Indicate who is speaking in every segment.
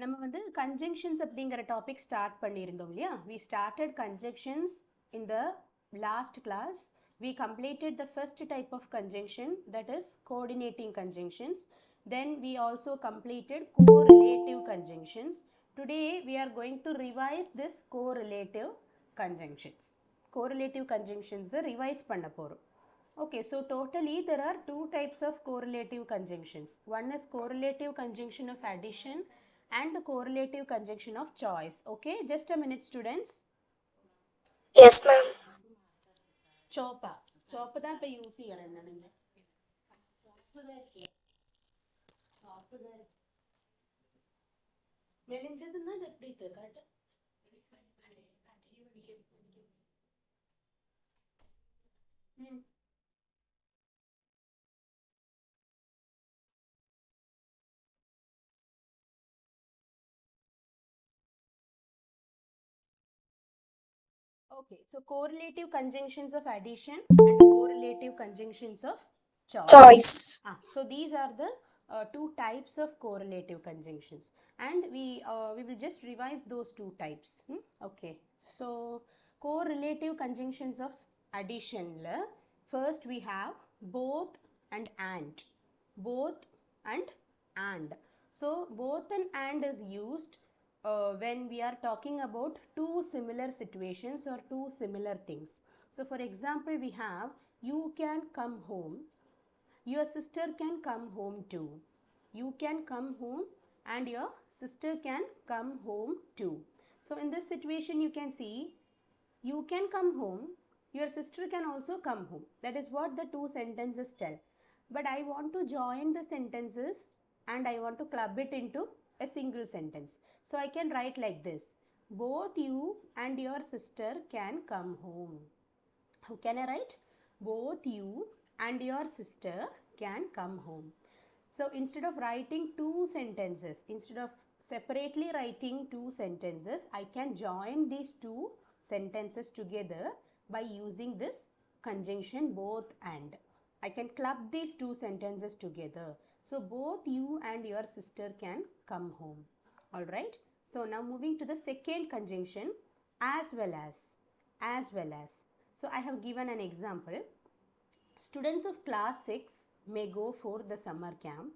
Speaker 1: நம்ம வந்து conjunctions அப்படிங்கிற டாபிக் ஸ்டார்ட் பண்ணியிருந்தோம் இல்லையா? We started conjunctions in the last class. We completed the first type of conjunction, that is coordinating conjunctions. Then we also completed correlative conjunctions. Today we are going to revise this correlative conjunctions. Correlative conjunctions revise பண்ண போறோம். Okay, so totally there are two types of correlative conjunctions. One is correlative conjunction of addition and the correlative conjunction of choice. Okay, just a minute students.
Speaker 2: Yes, ma'am.
Speaker 1: Chopa. Chopa தான் இப்ப use செய்யறேன் நானுங்க. மெலிஞ்சதுன்னா அது எப்படி காட்டு? Okay, so correlative conjunctions of addition and correlative conjunctions of choice. So these are the two types of correlative conjunctions, and we will just revise those two types. Okay, so correlative conjunctions of addition la first we have both and. Both and. So both and is used when we are talking about two similar situations or two similar things. So for example, we have you can come home, your sister can come home too. You can come home and your sister can come home too. So in this situation you can see you can come home, your sister can also come home. That is what the two sentences tell. But I want to join the sentences and I want to club it into a single sentence. So I can write like this: both you and your sister can come home. How can I write? Both you and your sister can come home. So instead of writing two sentences, instead of separately writing two sentences, I can join these two sentences together by using this conjunction both and. I can club these two sentences together. So both you and your sister can come home. Alright. So now moving to the second conjunction, as well as. As well as. So I have given an example. Students of class 6 may go for the summer camp.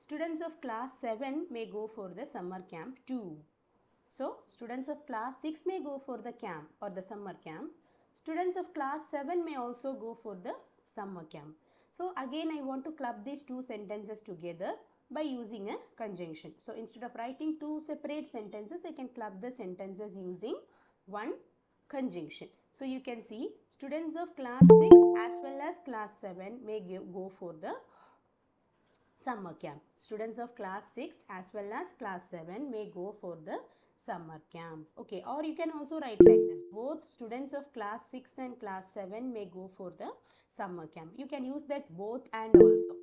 Speaker 1: Students of class 7 may go for the summer camp too. So, students of class 6 may go for the camp or the summer camp. Students of class 7 may also go for the summer camp. So, again I want to club these two sentences together by using a conjunction. So, instead of writing two separate sentences, I can club the sentences using one conjunction. So, you can see students of class 6 as well as class 7 may go for the summer camp. Students of class 6 as well as class 7 may go for the summer camp. Okay, or you can also write like this: both students of class 6 and class 7 may go for the summer camp. You can use that both and also.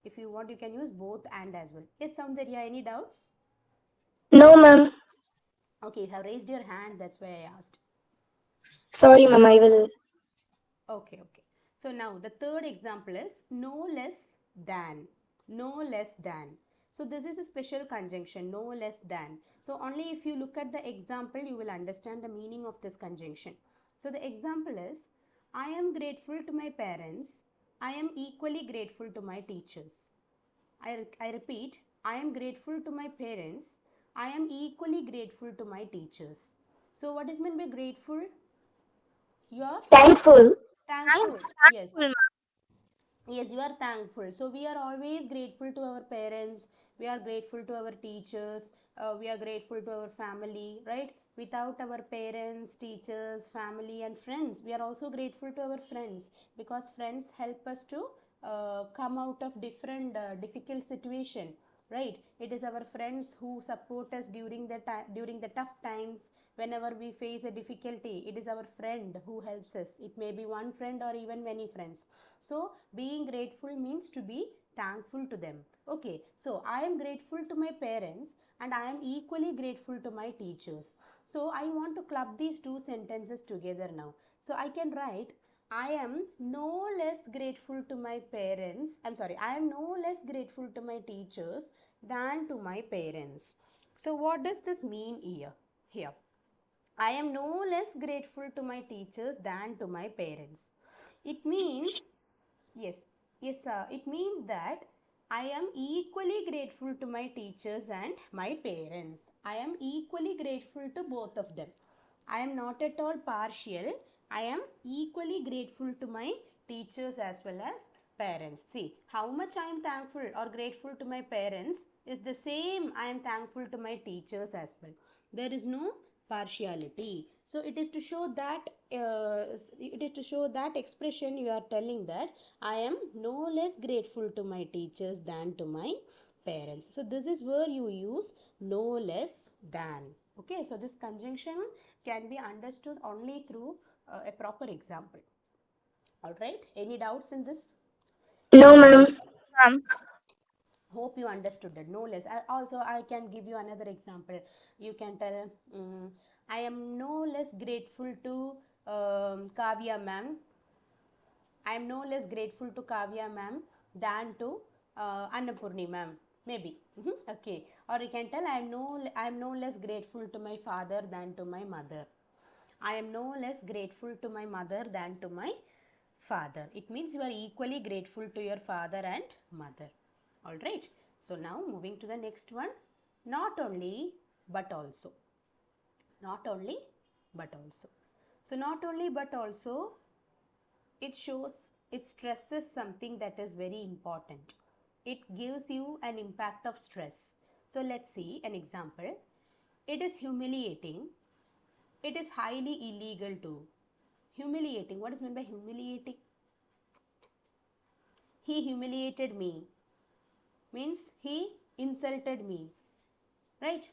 Speaker 1: If you want, you can use both and as well. Yes, Soundarya, any doubts?
Speaker 2: No, ma'am.
Speaker 1: Okay, you have raised your hand, that's why I asked.
Speaker 2: Sorry, ma'am, I will.
Speaker 1: Okay. So now the third example is no less than. No less than. So this is a special conjunction, no less than. So only if you look at the example, you will understand the meaning of this conjunction. So the example is, I am grateful to my parents. I am equally grateful to my teachers. I repeat, I am grateful to my parents. I am equally grateful to my teachers. So what is meant by grateful? You are
Speaker 2: Thankful.
Speaker 1: thankful. Yes. Yes, you are thankful. So we are always grateful to our parents. We are grateful to our teachers. We are grateful to our family, right? Without our parents, teachers, family and friends, we are also grateful to our friends, because friends help us to come out of different difficult situation, right? It is our friends who support us during the tough times. Whenever we face a difficulty, it is our friend who helps us. It may be one friend or even many friends. So being grateful means to be thankful to them. Okay, so I am grateful to my parents and I am equally grateful to my teachers. So I want to club these two sentences together now. So I can write, I am no less grateful to my parents. I am no less grateful to my teachers than to my parents. So what does this mean here? I am no less grateful to my teachers than to my parents. It means, yes, it means that I am equally grateful to my teachers and my parents. I am equally grateful to both of them. I am not at all partial. I am equally grateful to my teachers as well as parents. See, how much I am thankful or grateful to my parents is the same I am thankful to my teachers as well. There is no partiality. So it is to show that expression you are telling that I am no less grateful to my teachers than to my parents. So this is where you use no less than. Okay, so this conjunction can be understood only through a proper example. All right, any doubts in this?
Speaker 2: No, ma'am.
Speaker 3: Ma'am.
Speaker 1: Hope you understood that. No less. Also, I can give you another example. You can tell, I am no less grateful to Kavya ma'am. I am no less grateful to Kavya ma'am than to Annapurni ma'am. Maybe. Okay. Or you can tell, I am no less grateful to my father than to my mother. I am no less grateful to my mother than to my father. It means you are equally grateful to your father and mother. Alright. So now moving to the next one. Not only but also. Not only but also. So not only but also, it shows, it stresses something that is very important. It gives you an impact of stress. So let's see an example. It is humiliating. It is highly illegal too. Humiliating. What is meant by humiliating? He humiliated me. Means he insulted me. Right?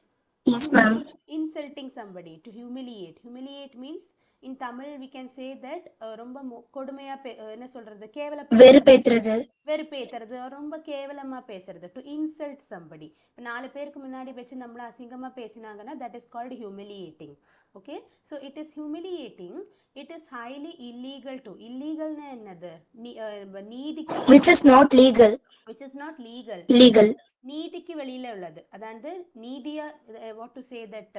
Speaker 2: Yes, ma'am.
Speaker 1: Insulting somebody. To humiliate. Humiliate means in Tamil we can say that ரொம்ப கொடுமையா என்ன சொல்றது கேவலப்படுத்துறது
Speaker 2: வெறுப்பேத்துறது.
Speaker 1: வெறுப்பேத்துறது ரொம்ப கேவலமா பேசுறது to insult somebody நாலு பேருக்கு முன்னாடி வச்சு நம்மள அசிங்கமா பேசினாங்கன்னா that is called humiliating. Okay, so it is humiliating. It is highly illegal too. Illegalனா என்னது நீதிக்கு
Speaker 2: Which is not legal.
Speaker 1: which is not legal.
Speaker 2: Legal.
Speaker 1: நீதிக்கு வெளியில உள்ளது அதாவது நீதியா வாட் டு சே தட்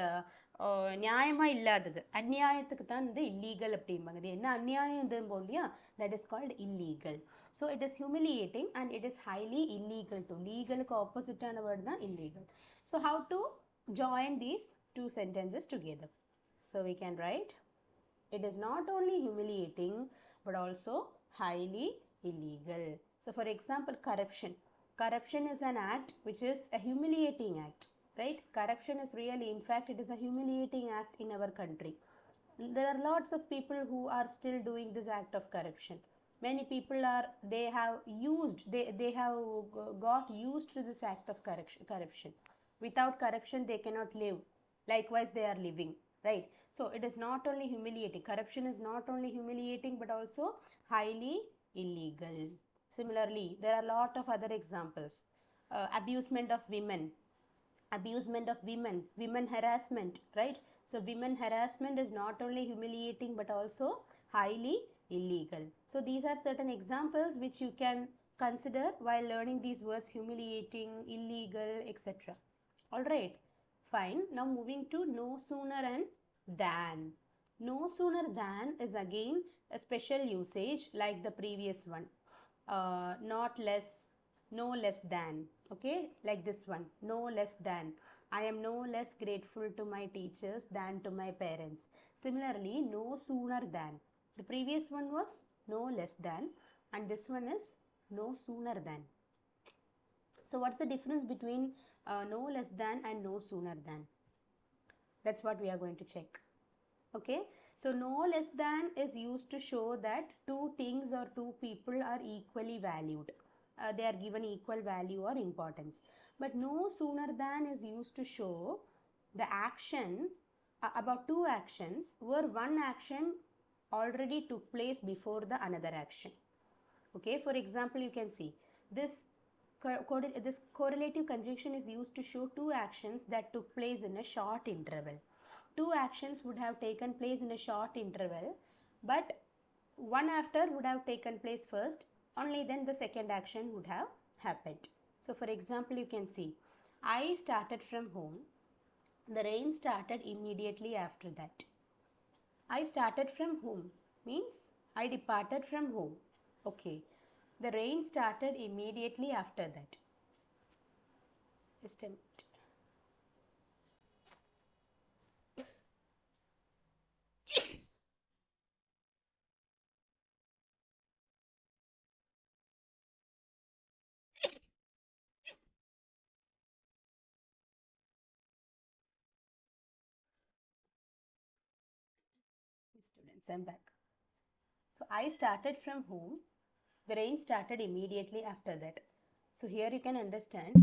Speaker 1: நியாயமா இல்லாதது அநியாயத்துக்கு தான் வந்து இல்லீகல் அப்படிம்பாங்க இது என்ன அநியாயம் இது இல்லையா that is called illegal. So it is humiliating and it is highly illegal to லீகலுக்கு ஆப்போசிட்டான வேர்ட் தான் illegal. So how to join these two sentences together? So we can write it is not only humiliating but also highly illegal. So for example, corruption. Corruption is an act which is a humiliating act, right? Corruption is really, in fact, it is a humiliating act in our country. There are lots of people who are still doing this act of corruption. Many people are, they have got used to this act of corruption. Without corruption, they cannot live. Likewise, they are living, right? So it is not only humiliating. Corruption is not only humiliating but also highly illegal. Similarly, there are a lot of other examples. Abusement of women, women harassment, right? So women harassment is not only humiliating but also highly illegal. So these are certain examples which you can consider while learning these words: humiliating, illegal, etc. All right, fine. Now moving to no sooner and than. No sooner than is again a special usage like the previous one. Not less, no less than. Okay, like this one, no less than. I am no less grateful to my teachers than to my parents. Similarly, no sooner than. The previous one was no less than and this one is no sooner than. So what's the difference between no less than and no sooner than? That's what we are going to check. Okay, so no less than is used to show that two things or two people are equally valued. They are given equal value or importance. But no sooner than is used to show the action about two actions where one action already took place before the another action. Okay, for example, you can see this correlative conjunction is used to show two actions that took place in a short interval. Two actions would have taken place in a short interval, but one after would have taken place first, only then the second action would have happened. So for example, you can see I started from home, The rain started immediately after that. I started from home means I departed from home. Okay. The rain started immediately after that. Just a minute. Students, I'm back. So I started from home. The rain started immediately after that. So here you can understand.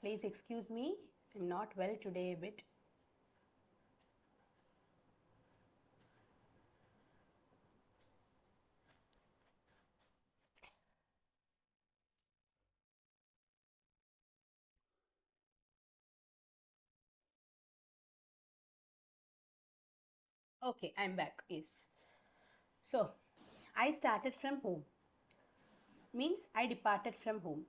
Speaker 1: Please excuse me. I'm not well today a bit. Okay, I'm back. Yes. So I started from home means I departed from home.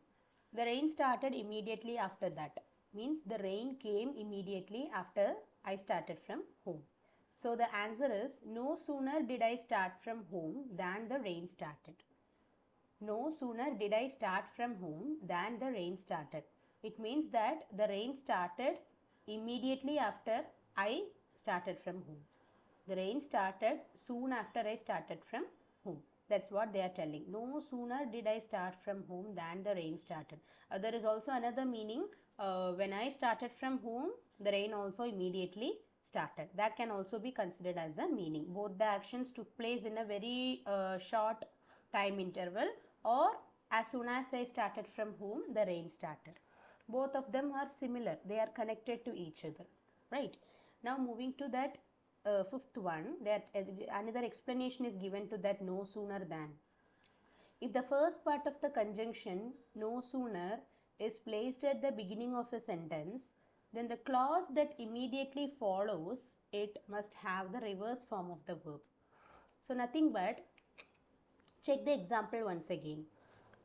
Speaker 1: The rain started immediately after that means the rain came immediately after I started from home. So the answer is no sooner did I start from home than the rain started. No sooner did I start from home than the rain started. It means that the rain started immediately after I started from home. The rain started soon after I started from home. That's what they are telling. No sooner did I start from home than the rain started. There is also another meaning. When I started from home, the rain also immediately started. That can also be considered as a meaning. Both the actions took place in a very short time interval, or as soon as I started from home, the rain started. Both of them are similar. They are connected to each other. Right. Now moving to that fifth one, that another explanation is given to that no sooner than. If the first part of the conjunction no sooner is placed at the beginning of a sentence, then the clause that immediately follows it must have the reverse form of the verb. So nothing but, check the example once again.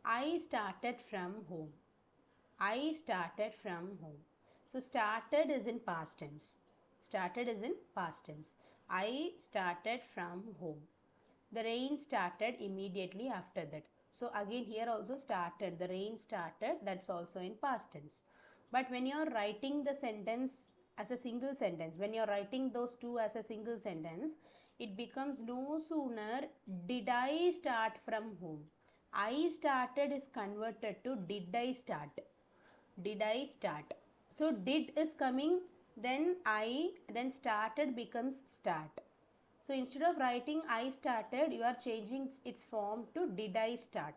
Speaker 1: I started from home. I started from home. So started is in past tense. Started is in past tense. I started from home. The rain started immediately after that. So again here also started. The rain started. That's also in past tense. But when you are writing the sentence as a single sentence, when you are writing those two as a single sentence, it becomes no sooner did I start from home. I started is converted to did I start. Did I start. So did is coming, then I, then started becomes start. So instead of writing I started, you are changing its form to did I start.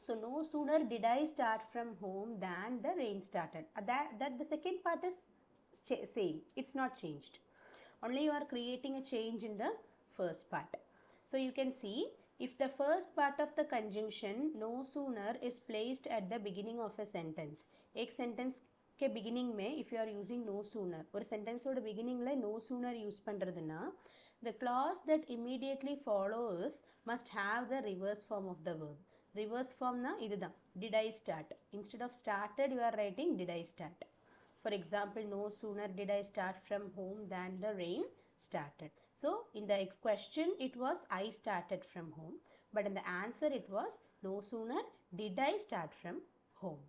Speaker 1: So no sooner did I start from home than the rain started. That the second part is same. It's not changed. Only you are creating a change in the first part. So you can see, if the first part of the conjunction no sooner is placed at the beginning of a sentence, एक sentence के beginning में if you are using no sooner, ஒரு sentence ஓட beginning ல no sooner use பண்றதுனா, the clause that immediately follows must have the reverse form of the verb. Reverse form na இதுதான், did I start. Instead of started you are writing did I start. For example, no sooner did I start from home than the rain started. So in the question it was I started from home, but in the answer it was no sooner did I start from home.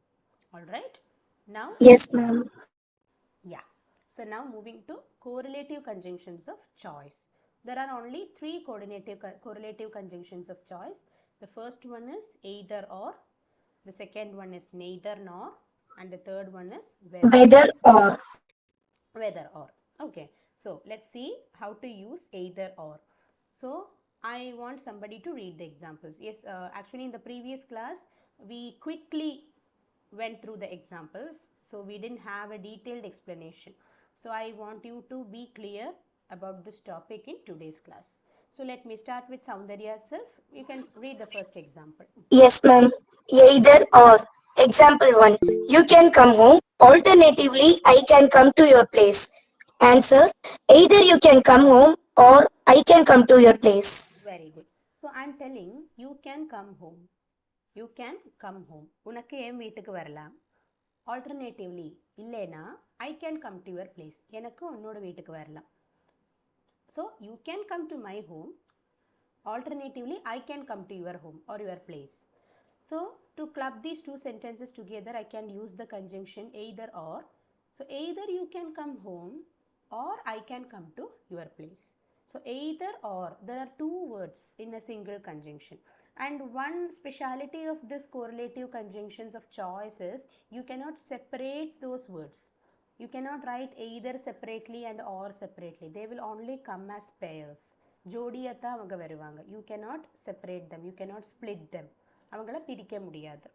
Speaker 1: Alright. Now,
Speaker 2: Yes, ma'am.
Speaker 1: yeah. So now moving to correlative conjunctions of choice. There are only three correlative conjunctions of choice. The first one is either or, the second one is neither nor, and the third one is whether.
Speaker 2: Whether or.
Speaker 1: Whether or. Okay. So let's see how to use either or. So I want somebody to read the examples. Yes, actually in the previous class we quickly went through the examples, so we didn't have a detailed explanation. So I want you to be clear about this topic in today's class. So let me start with Soundarya itself. You can read the first example.
Speaker 2: Yes, ma'am. Either or. Example 1. You can come home. Alternatively, I can come to your place. Answer. Either you can come home or I can come to your place.
Speaker 1: Very good. So I'm telling you can come home. You can come home. உனக்கு என் வீட்டுக்கு வரலாம். Alternatively, இல்லைனா I can come to your place. எனக்கு உன்னோட வீட்டுக்கு வரலாம். So you can come to my home. Alternatively, I can come to your home or your place. So to club these two sentences together, I can use the conjunction either or. So either you can come home or I can come to your place. So either or, there are two words in a single conjunction. And one speciality of this correlative conjunctions of choice is you cannot separate those words. You cannot write either separately and or separately. They will only come as pairs. ஜோடியத்தா அவங்க வருவாங்க. You cannot separate them. You cannot split them. அவங்கள பிரிக்க முடியாது.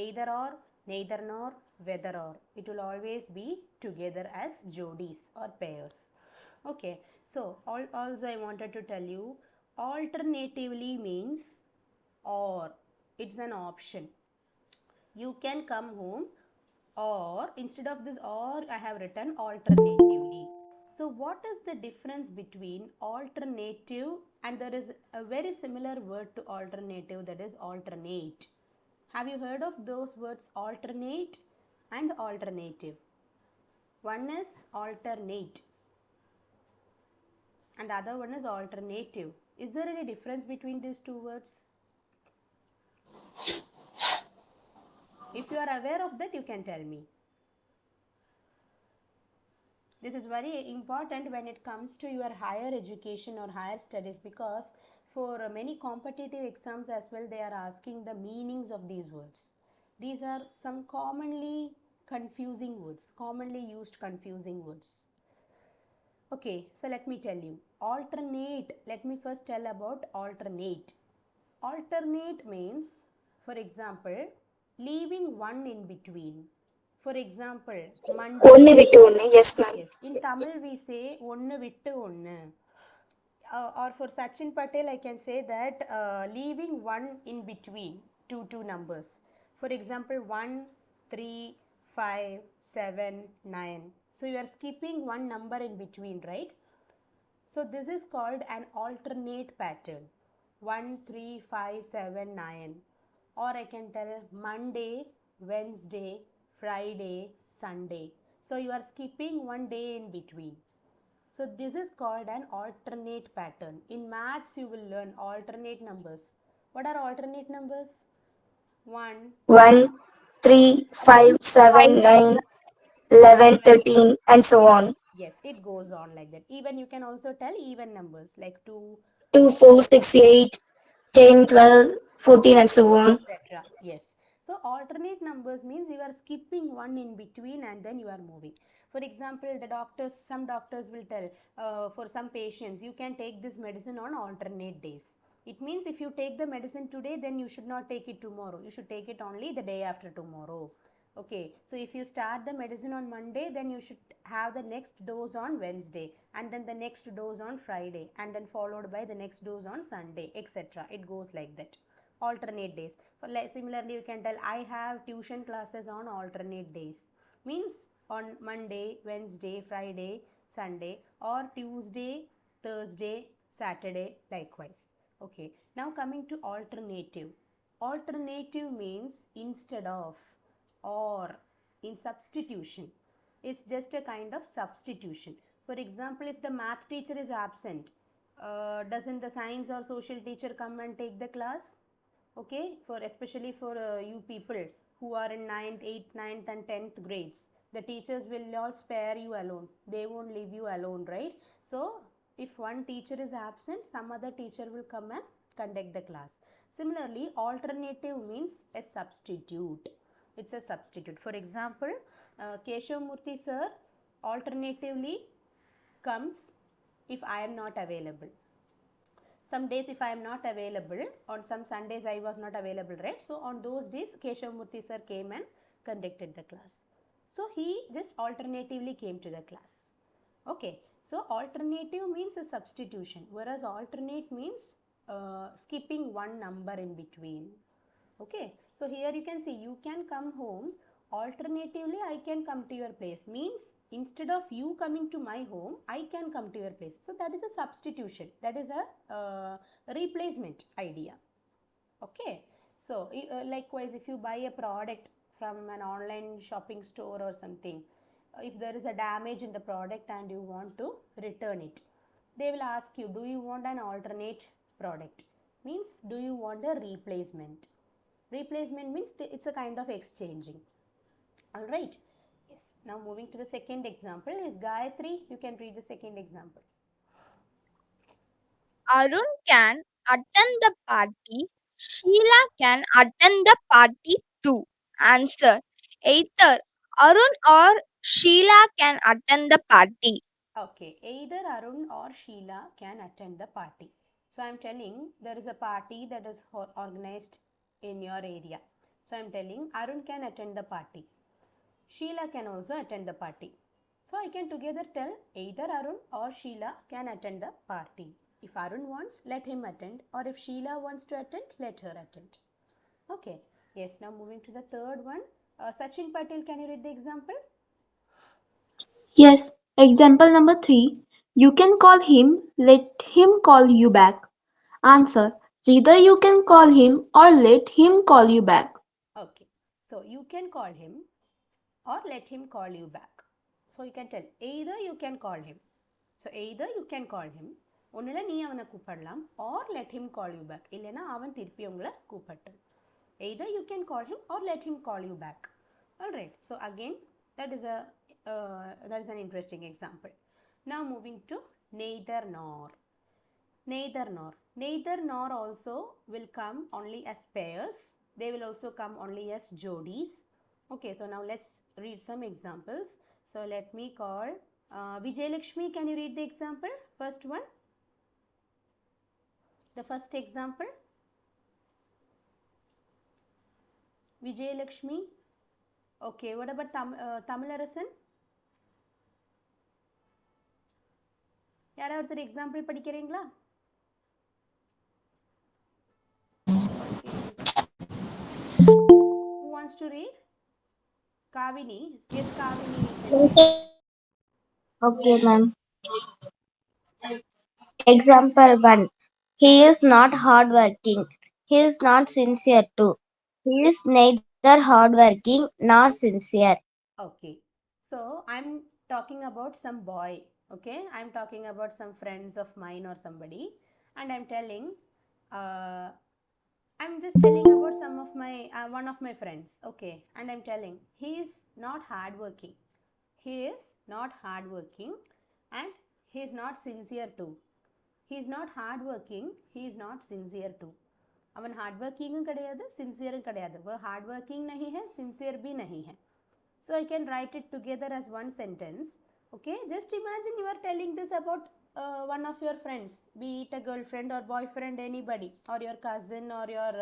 Speaker 1: Either or, neither nor, whether or. It will always be together as jodis or pairs. Okay. So also I wanted to tell you, alternatively means or. It's an option. You can come home, or instead of this or I have written alternatively. So what is the difference between alternative and there is a very similar word to alternative, that is alternate. Have you heard of those words alternate and alternative? One is alternate and the other one is alternative. Is there any difference between these two words? If you are aware of that, you can tell me. This is very important when it comes to your higher education or higher studies, because for many competitive exams as well, they are asking the meanings of these words. These are some commonly confusing words, commonly used confusing words. Okay, so let me tell you. Alternate, let me first tell about alternate. Alternate means, for example, leaving one in between. For example, Monday.
Speaker 2: ஒன்னு விட்டு ஒன்னு. Yes, ma'am.
Speaker 1: Yes, in Tamil we say ஒன்னு விட்டு ஒன்னு. Or for Sachin Patel, I can say that leaving one in between two numbers. For example, 1, 3, 5, 7, 9. So you are skipping one number in between, right? So this is called an alternate pattern. 1, 3, 5, 7, 9. Or I can tell Monday, Wednesday, Friday, Sunday. So you are skipping one day in between. So this is called an alternate pattern. In maths you will learn alternate numbers. What are alternate numbers? 1,
Speaker 2: 1, 3, 5, 7, 9, 11, 13, and so on.
Speaker 1: yes, it goes on like that. Even you can also tell even numbers like 2,
Speaker 2: 2, 4, 6, 8, 10, 12, 14, and so on.
Speaker 1: etc. Yes. So alternate numbers means you are skipping one in between and then you are moving. For example, some doctors will tell for some patients, you can take this medicine on alternate days. It means if you take the medicine today, then you should not take it tomorrow. You should take it only the day after tomorrow. Okay, so if you start the medicine on Monday, then you should have the next dose on Wednesday, and then the next dose on Friday, and then followed by the next dose on Sunday, etc. It goes like that. Alternate days. Similarly, you can tell I have tuition classes on alternate days. Means on Monday, Wednesday, Friday, Sunday, or Tuesday, Thursday, Saturday, likewise. Okay, now coming to alternative. Alternative means instead of or in substitution. It's just a kind of substitution. For example, if the math teacher is absent, doesn't the science or social teacher come and take the class? Okay, for especially for you people who are in 9th, 8th, 9th and 10th grades, the teachers will all spare you alone. They won't leave you alone, right? So if one teacher is absent, some other teacher will come and conduct the class. Similarly, alternative means a substitute. It's a substitute. For example, Keshav Murthy sir alternatively comes if I am not available. Some days if I am not available, on some Sundays I was not available, right? So on those days Keshav Murthy sir came and conducted the class. So he just alternatively came to the class. Okay, so alternative means a substitution, whereas alternate means skipping one number in between. Okay, so here you can see you can come home. Alternatively, I can come to your place means instead of you coming to my home, I can come to your place. So that is a substitution. That is a replacement idea. Okay, so likewise, if you buy a product from an online shopping store or something, if there is a damage in the product and you want to return it, they will ask you, do you want an alternate product? Means, do you want a replacement? Replacement means it's a kind of exchanging. All right. Yes. Now moving to the second example is Gayatri. You can read the second example.
Speaker 3: Arun can attend the party. Sheila can attend the party too. Answer. Either Arun or Sheila can attend the party.
Speaker 1: Okay, either Arun or Sheila can attend the party. So I'm telling there is a party that is organized in your area. So I'm telling Arun can attend the party. Sheila can also attend the party. So I can together tell either Arun or Sheila can attend the party. If Arun wants, let him attend, or if Sheila wants to attend, let her attend. Okay. Yes, now moving to the third one. Sachin Patel, can you read the example?
Speaker 4: Yes, example number 3. You can call him, let him call you back. Answer. Either you can call him or let him call you back.
Speaker 1: Okay. So you can call him or let him call you back. So you can tell either you can call him. So either you can call him, ஒன்னுல நீ அவனை கூப்பிடலாம், or let him call you back. இல்லைனா அவன் திருப்பி உங்களை கூப்பிடட்டும். Either you can call him or let him call you back. Alright. So again, that is an interesting example. Now moving to neither nor. Neither nor. Neither nor also will come only as pairs. They will also come only as jodis. Okay, so now let's read some examples. So let me call Vijayalakshmi. Can you read the example? First one. The first example. Vijayalakshmi. Okay, what about Tamilarasan? யாராவது ஒரு example படிக்கிறீங்களா? Okay. Who wants to read? Kavini. Yes, Kavini, you can read.
Speaker 5: Okay, ma'am. Example 1. He is not hardworking. He is not sincere too. He is neither hardworking nor sincere.
Speaker 1: Okay. So I'm talking about some boy. Okay. I'm talking about some friends of mine or somebody. And I'm telling, I'm just telling about some of my, one of my friends. Okay. And I'm telling, he is not hardworking. He is not hardworking and he is not sincere too. He is not hardworking. He is not sincere too. அவன் hard working கிடையாது சின்சியரும் கிடையாது वो hard working नहीं है sincere भी नहीं है so I can write it together as one sentence. Okay, just imagine you are telling this about one of your friends, be it a girlfriend or boyfriend, anybody, or your cousin or your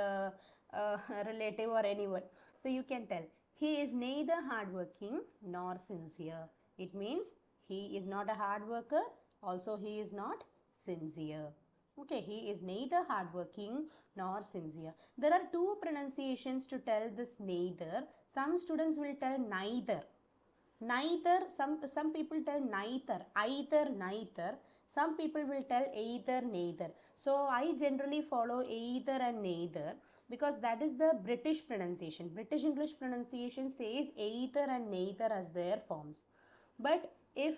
Speaker 1: relative or anyone. So you can tell he is neither hardworking nor sincere. It means he is not a hard worker, also he is not sincere. Okay, he is neither hardworking nor sincere. There are two pronunciations to tell this neither. Some students will tell neither. Neither, some people tell neither, either, neither. Some people will tell either, neither. So I generally follow either and neither because that is the British pronunciation. British English pronunciation says either and neither as their forms. But if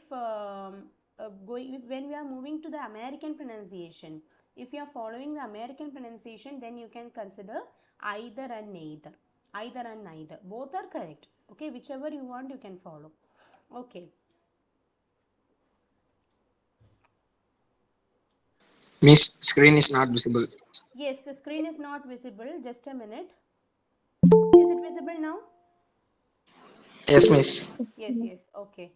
Speaker 1: when we are moving to the American pronunciation, if you are following the American pronunciation, then you can consider either and neither. Either and neither. Both are correct. Okay, whichever you want, you can follow. Okay.
Speaker 6: Miss, screen is not visible.
Speaker 1: Yes, the screen is not visible. Just a minute. Is it visible now?
Speaker 6: Yes, miss.
Speaker 1: Yes, yes. Okay.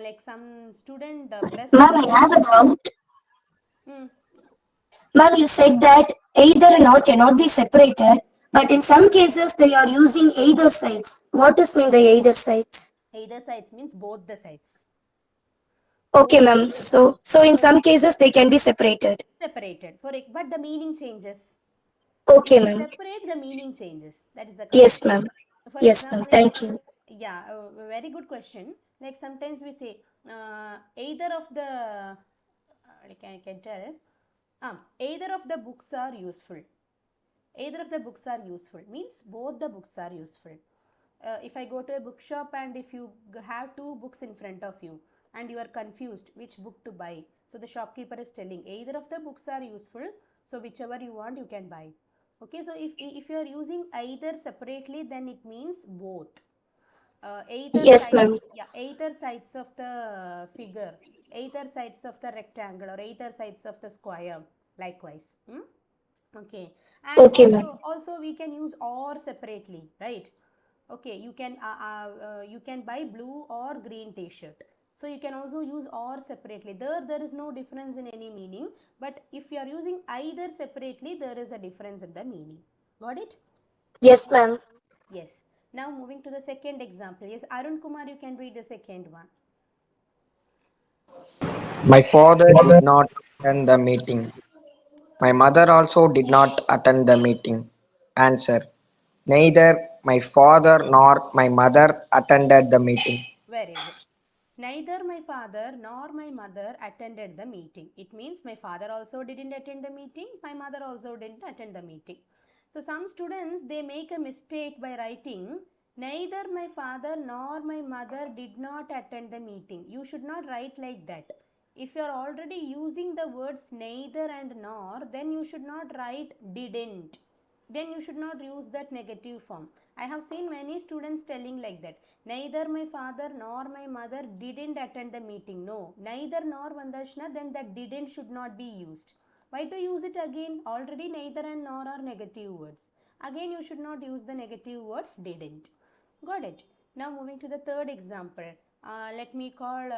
Speaker 1: Like some student pressed
Speaker 2: Ma'am,
Speaker 1: the
Speaker 2: I have a
Speaker 1: button.
Speaker 2: doubt.
Speaker 1: Hmm.
Speaker 2: Ma'am, you said that either and or cannot be separated, but in some cases they are using either sides. What does mean the either sides?
Speaker 1: Either sides means both the sides.
Speaker 2: Okay,
Speaker 1: Both the
Speaker 2: ma'am.
Speaker 1: sides.
Speaker 2: So in
Speaker 1: For
Speaker 2: some cases they can be separated.
Speaker 1: separated. But the meaning changes. If
Speaker 2: Okay,
Speaker 1: we
Speaker 2: ma'am.
Speaker 1: separate, the meaning changes. That is the
Speaker 2: Yes,
Speaker 1: concept.
Speaker 2: ma'am.
Speaker 1: For
Speaker 2: Yes, ma'am.
Speaker 1: example,
Speaker 2: Thank you.
Speaker 1: yeah, a very good question. Like sometimes we say either of the, I can tell, either of the books are useful. Either of the books are useful means both the books are useful. If I go to a bookshop and if you have two books in front of you and you are confused which book to buy, so the shopkeeper is telling either of the books are useful, so whichever you want you can buy. Okay, so if you are using either separately, then it means both.
Speaker 2: Yes, ma'am.
Speaker 1: Either sides of the figure, either sides of the rectangle or either sides of the square, likewise. Okay, and
Speaker 2: Okay, ma'am.
Speaker 1: also we can use or separately, right? Okay, you can buy blue or green t-shirt, so you can also use or separately. There is no difference in any meaning, but if you are using either separately, there is a difference in the meaning. Got it?
Speaker 2: Yes, ma'am.
Speaker 1: Yes. Now moving to the second example. Yes, Arun Kumar, you can read the second one.
Speaker 6: My father did not attend the meeting. My mother also did not attend the meeting. Answer. Neither my father nor my mother attended the meeting.
Speaker 1: Very good. Neither my father nor my mother attended the meeting. It means my father also didn't attend the meeting, my mother also didn't attend the meeting. So some students, they make a mistake by writing neither my father nor my mother did not attend the meeting. You should not write like that. If you are already using the words neither and nor, then you should not write didn't. Then you should not use that negative form. I have seen many students telling like that. Neither my father nor my mother didn't attend the meeting. No, neither nor Vandashna, then that didn't should not be used. Why to use it again? Already neither and nor are negative words. Again you should not use the negative word didn't. Got it? Now moving to the third example. Let me call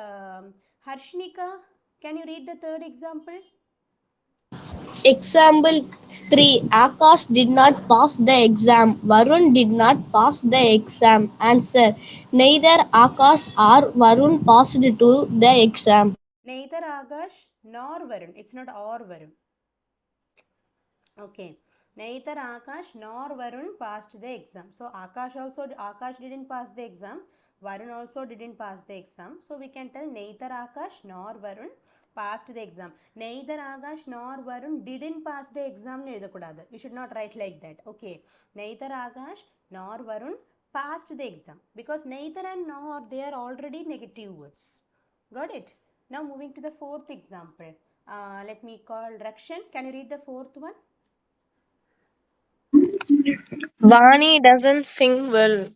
Speaker 1: Harshnika. Can you read the third example?
Speaker 5: Example 3. Akash did not pass the exam. Varun did not pass the exam. Answer. Neither Akash or Varun passed to the exam.
Speaker 1: Neither Akash nor Varun. It's not or Varun. Okay. Neither Akash nor Varun passed the exam. So Akash didn't pass the exam. Varun also didn't pass the exam. So we can tell neither Akash nor Varun passed the exam. Neither Akash nor Varun didn't pass the exam. We should not write like that. Okay. Neither Akash nor Varun passed the exam, because neither and nor, they are already negative words. Got it? Now moving to the fourth example. Let me call Rakshan. Can you read the fourth one?
Speaker 3: Vani doesn't sing well.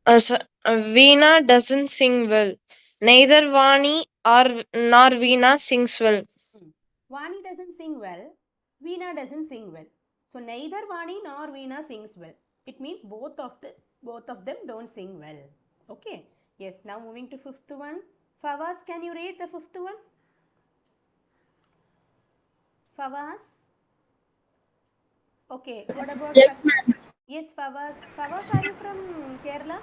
Speaker 3: Veena doesn't sing well. Neither Vani or nor Veena sings well.
Speaker 1: Vani doesn't sing well. Veena doesn't sing well. So neither Vani nor Veena sings well. It means both of them don't sing well. Okay. Yes. Now moving to fifth one. Fawaz, can you read the fifth one? Fawaz. Okay. What about
Speaker 7: Yes, ma'am.
Speaker 1: Yes, Fawaz. Fawaz, are you from Kerala?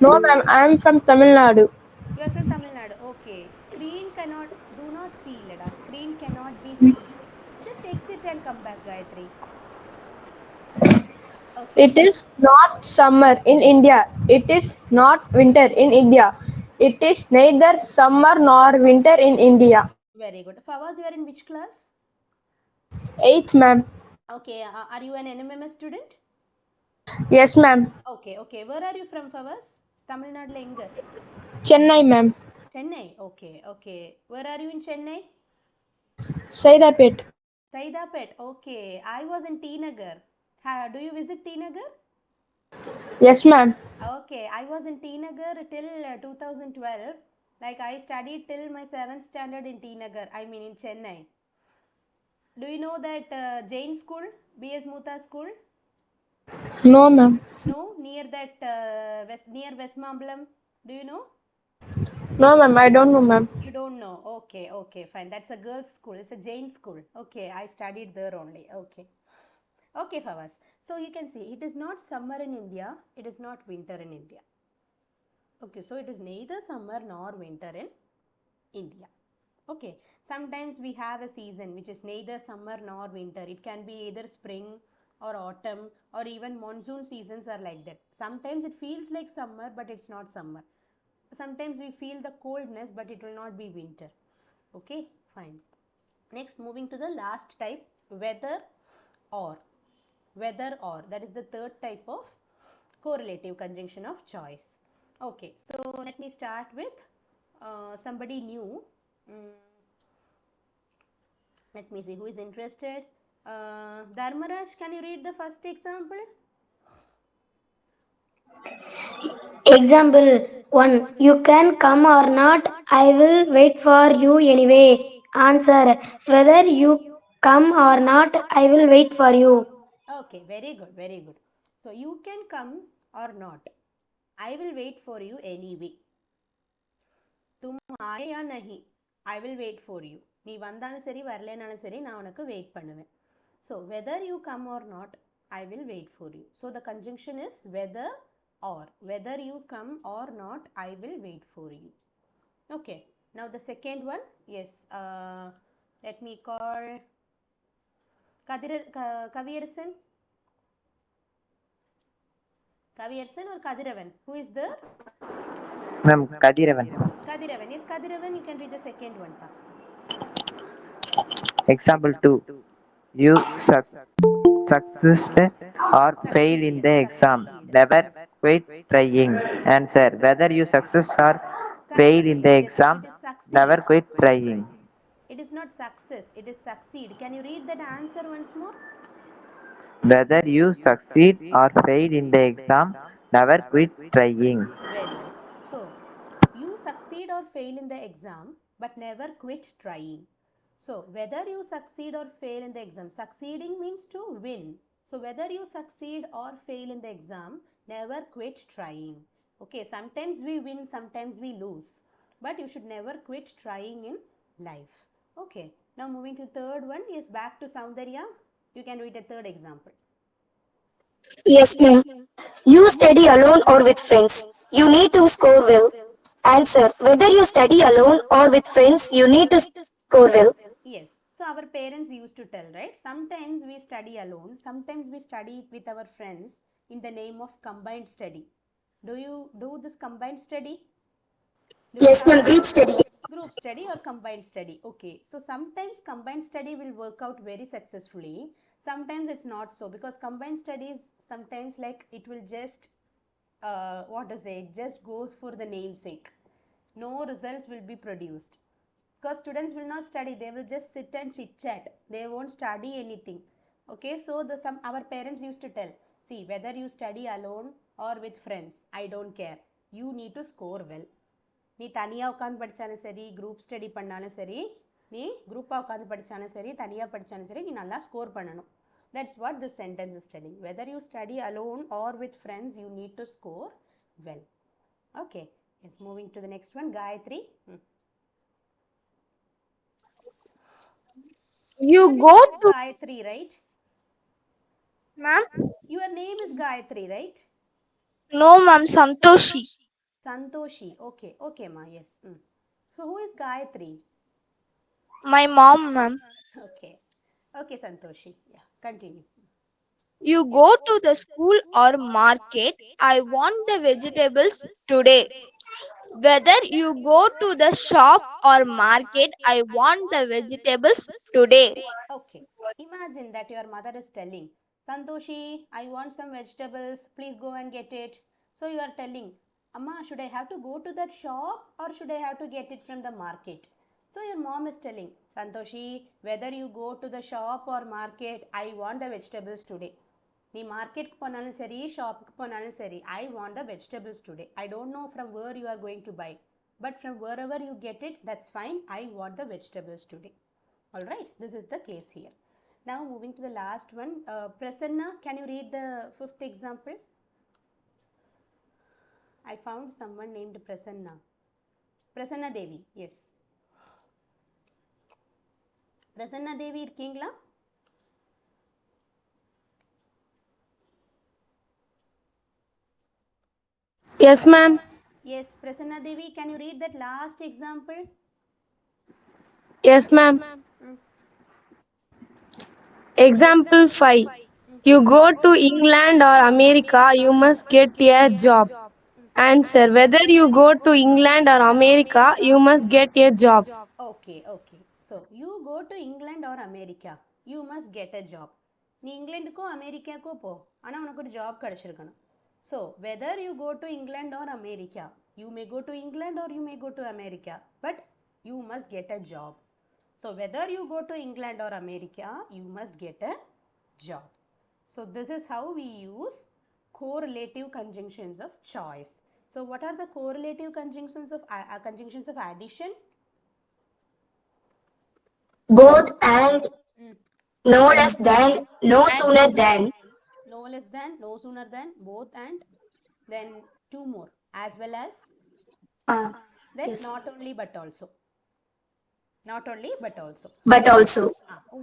Speaker 7: No, ma'am. I am from Tamil Nadu.
Speaker 1: You are from Tamil Nadu. Okay. Screen cannot, do not see, Leda. Screen cannot be seen. Just exit and come back, Gayatri. Okay.
Speaker 7: It is not summer in India. It is not winter in India. It is neither summer nor winter in India.
Speaker 1: Very good. Fawaz, you are in which class?
Speaker 7: Eighth, ma'am.
Speaker 1: Okay. Are you an NMMS student?
Speaker 7: Yes, ma'am.
Speaker 1: Okay. Okay. Where are you from, Fawaz? Tamil Nadu enga?
Speaker 7: Chennai, ma'am.
Speaker 1: Chennai. Okay. Okay. Where are you in Chennai?
Speaker 7: Say that bit.
Speaker 1: Saidapet. Okay. I was in T Nagar. Do you visit T Nagar?
Speaker 7: Yes, ma'am.
Speaker 1: Okay. I was in T Nagar till 2012. Like I studied till my 7th standard in T Nagar. I mean in Chennai. Do you know that Jain school? B.S. Mutha school?
Speaker 7: No, ma'am.
Speaker 1: No, near that near West Mambalam. Do you know?
Speaker 7: No, ma'am. I don't know, ma'am.
Speaker 1: You don't know. Okay, okay, fine. That's a girls' school. It's a Jain school. Okay, I studied there only. Okay. Okay, Fawaz. So you can see it is not summer in India, it is not winter in India. Okay, so it is neither summer nor winter in India. Okay, sometimes we have a season which is neither summer nor winter. It can be either spring or autumn, or even monsoon seasons are like that. Sometimes it feels like summer, but it's not summer. Sometimes we feel the coldness, but it will not be winter. Okay, fine. Next, moving to the last type, weather or. Weather or, that is the third type of correlative conjunction of choice. Okay, so let me start with somebody new. Let me see who is interested. Dharmaraj, can you read the first example?
Speaker 2: Example 1. You can come or not. I will wait for you anyway. Answer. Whether you come or not, I will wait for you.
Speaker 1: Okay, very good, very good. So you can come or not. I will wait for you anyway. तुम आए या नहीं, I will wait for you. நீ வந்தாலும் சரி வரலனாலும் சரி நான் உனக்கு வெயிட் பண்ணுவேன். So whether you come or not, I will wait for you. So the conjunction is whether or. Whether you come or not, I will wait for you. Okay. Now the second one, yes. Let me call Kaviyarasan. Kaviyarasan or Kadiravan? Who is there?
Speaker 8: Ma'am, Kadiravan.
Speaker 1: Kadiravan. Yes, Kadiravan, you can read the second one.
Speaker 8: Example 2. You succeed or fail in the exam. Never quit trying. Answer. Whether you succeed or fail in the exam,
Speaker 1: It is succeed.
Speaker 8: never quit trying.
Speaker 1: It is not success, it is succeed. Can you read that answer once more?
Speaker 8: Whether you succeed or fail in the exam, never quit trying.
Speaker 1: Very good. So, you succeed or fail in the exam, but never quit trying. So, whether you succeed or fail in the exam, succeeding means to win. So, whether you succeed or fail in the exam, never quit trying. Okay, sometimes we win, sometimes we lose, but you should never quit trying in life. Okay, now moving to third one is back to Soundarya. You can read a third example.
Speaker 2: Yes, ma'am. You study alone or with friends. You need to score well. Answer. Whether you study alone or with friends, you need to score well.
Speaker 1: Yes. So our parents used to tell, right? Sometimes we study alone, sometimes we study with our friends in the name of combined study. Do you do this combined study?
Speaker 2: Yes, ma'am. Group study.
Speaker 1: Group study or combined study? Okay. So sometimes combined study will work out very successfully. Sometimes it's not so, because combined studies sometimes like it will just what to say, it just goes for the namesake. No results will be produced. Because students will not study, they will just sit and chit chat, they won't study anything. Okay, so our parents used to tell, see, whether you study alone or with friends, I don't care, you need to score well. நீ தனியாக உட்காந்து படித்தாலும் சரி, group study பண்ணாலும் சரி, நீ குரூப்பாக உட்காந்து படித்தாலும் சரி, தனியாக படித்தாலும் சரி, நீ நல்லா ஸ்கோர் பண்ணணும். That's what this sentence is telling. Whether you study alone or with friends, you need to score well. Okay, yes, moving to the next one, Gayatri.
Speaker 3: You
Speaker 1: Your
Speaker 3: go
Speaker 1: name is
Speaker 3: to
Speaker 1: Gayatri, right?
Speaker 3: ma'am.
Speaker 1: Your name is Gayatri, right?
Speaker 3: No, ma'am. Santoshi.
Speaker 1: Santoshi. Okay, okay, ma. Yes. So who is Gayatri?
Speaker 3: My mom, ma'am.
Speaker 1: Okay, okay, Santoshi. Yeah, continue.
Speaker 3: You go to the school or market. I want the vegetables today. Whether you go to the shop or market, I want the vegetables today.
Speaker 1: Okay, imagine that your mother is telling, Santoshi, I want some vegetables, please go and get it. So you are telling, Amma, should I have to go to that shop or should I have to get it from the market? So your mom is telling, Santoshi, whether you go to the shop or market, I want the vegetables today. நீ மார்க்கெட்க்கு போனாலும் சரி, ஷாப்புக்கு போனாலும் சரி, I want the vegetables today. I don't know from where you are going to buy, but from wherever you get it, that's fine. I want the vegetables today. All right, this is the case here. Now moving to the last one, Prasanna, can you read the fifth example? I found someone named Prasanna. Prasanna Devi, yes. Prasanna Devi இருக்கீங்களா?
Speaker 7: Yes, ma'am.
Speaker 1: Yes, Prasanna Devi, can you read that last example?
Speaker 7: Yes, ma'am. Example 5. You go to England or America, you must get a job. Answer. Whether you go to England or America, you must get a job.
Speaker 1: Okay, okay. So, you go to England or America, you must get a job. நீ இங்கிலாந்துக்கோ அமெரிக்காக்கோ போ, ஆனால் உனக்கு ஒரு job கிடச்சிருக்கணும். So whether you go to England or America, you may go to England or you may go to America, but you must get a job. So whether you go to England or America, you must get a job. So this is how we use correlative conjunctions of choice. So what are the correlative conjunctions of addition?
Speaker 2: Both and,
Speaker 1: Mm.
Speaker 2: no less than, no sooner than.
Speaker 1: No less than, no sooner than, both and, then two more, as well as,
Speaker 2: Uh,
Speaker 1: then
Speaker 2: yes.
Speaker 1: not only but also. Not only but also.
Speaker 2: But also,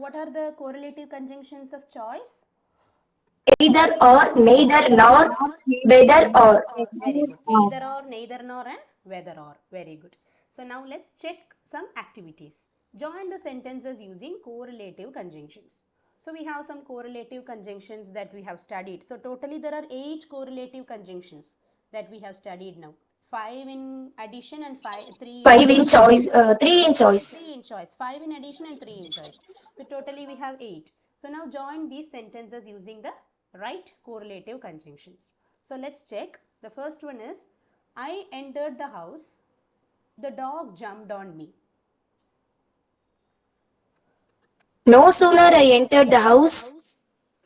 Speaker 1: What are the correlative conjunctions of choice?
Speaker 2: either or, neither nor, whether or.
Speaker 1: Very good. Either or, neither nor, and whether or. Very good. So now let's check some activities. Join the sentences using correlative conjunctions. So we have some correlative conjunctions that we have studied. So totally there are 8 correlative conjunctions that we have studied now. 5 in addition and 3 in
Speaker 2: 5 in choice, 3 in choice.
Speaker 1: 3 in choice, 5 in addition and 3 in choice. So totally we have 8. So now join these sentences using the right correlative conjunctions. So let's check. The first one is, I entered the house, the dog jumped on me.
Speaker 2: No sooner I entered the house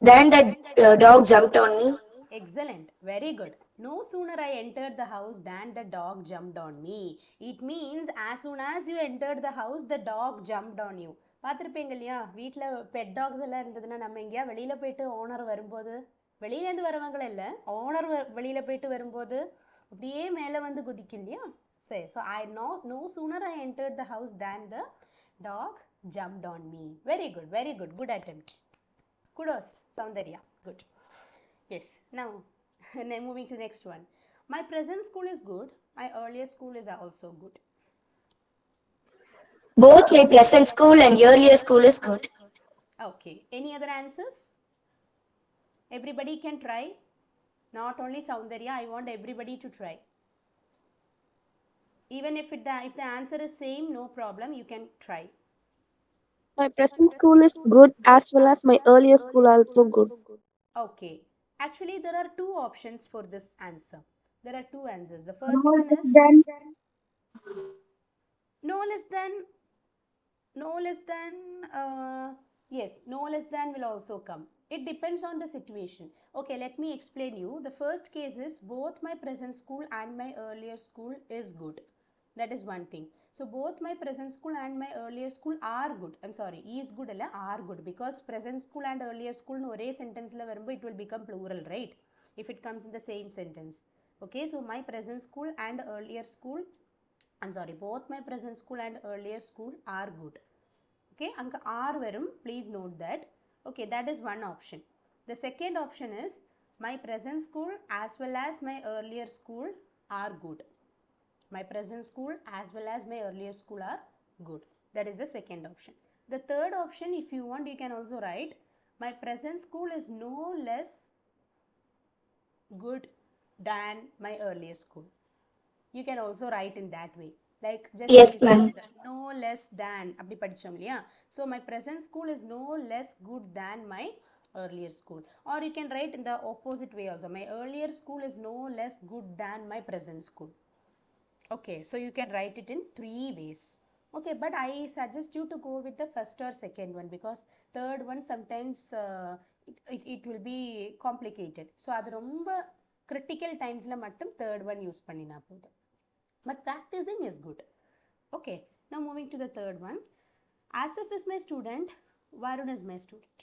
Speaker 2: than the dog jumped on me.
Speaker 1: Excellent. Very good. No sooner I entered the house than the dog jumped on me. It means as soon as you entered the house, the dog jumped on you. பார்த்துருப்பீங்க இல்லையா, வீட்டில் bed tax எல்லாம் இருந்ததுன்னா நம்ம எங்கேயா வெளியில் போயிட்டு owner வரும்போது, வெளியிலேருந்து வரவங்கள இல்லை, ஓனர் வெளியில் போயிட்டு வரும்போது அப்படியே மேலே வந்து குதிக்கும் இல்லையா. சரி, so no sooner I entered the house than the dog jumped on me. Very good, very good. Good attempt. Kudos, Soundarya. Good. Yes. Now, moving to the next one. My present school is good. My earlier school is also good.
Speaker 2: Both my present school and earlier school is good.
Speaker 1: Okay. Any other answers? Everybody can try. Not only Soundarya, I want everybody to try. Even if the answer is same, no problem, you can try.
Speaker 9: My present school is good as well as my earlier school also good.
Speaker 1: Okay. Actually, there are 2 options for this answer. There are 2 answers. The first
Speaker 9: No
Speaker 1: one
Speaker 9: less
Speaker 1: is
Speaker 9: than.
Speaker 1: no less than, no less than, yes, no less than will also come. It depends on the situation. Okay, let me explain you. The first case is both my present school and my earlier school is good. That is one thing. So both my present school and my earlier school are good. I'm sorry, is good alla, are good, because present school and earlier school in one sentence la varumbo it will become plural, right? If it comes in the same sentence. Okay, so my present school and earlier school, I'm sorry, both my present school and earlier school are good. Okay, anka are varum, please note that. Okay, that is one option. The second option is my present school as well as my earlier school are good. My present school as well as my earlier school are good. That is the second option. The third option, if you want, you can also write my present school is no less good than my earlier school. You can also write in that way. Like just
Speaker 2: Yes,
Speaker 1: please
Speaker 2: ma'am.
Speaker 1: note that no less than அப்படி படிச்சோம் இல்லையா. So my present school is no less good than my earlier school. Or you can write in the opposite way also. My earlier school is no less good than my present school. Okay, so you can write it in 3 ways. Okay, but I suggest you to go with the first or second one, because third one sometimes it will be complicated. So அது ரொம்ப critical timesல மட்டும் third one use பண்ணினா போதும். But practicing is good. Okay, now moving to the third one. Asif is my student, Varun is my student.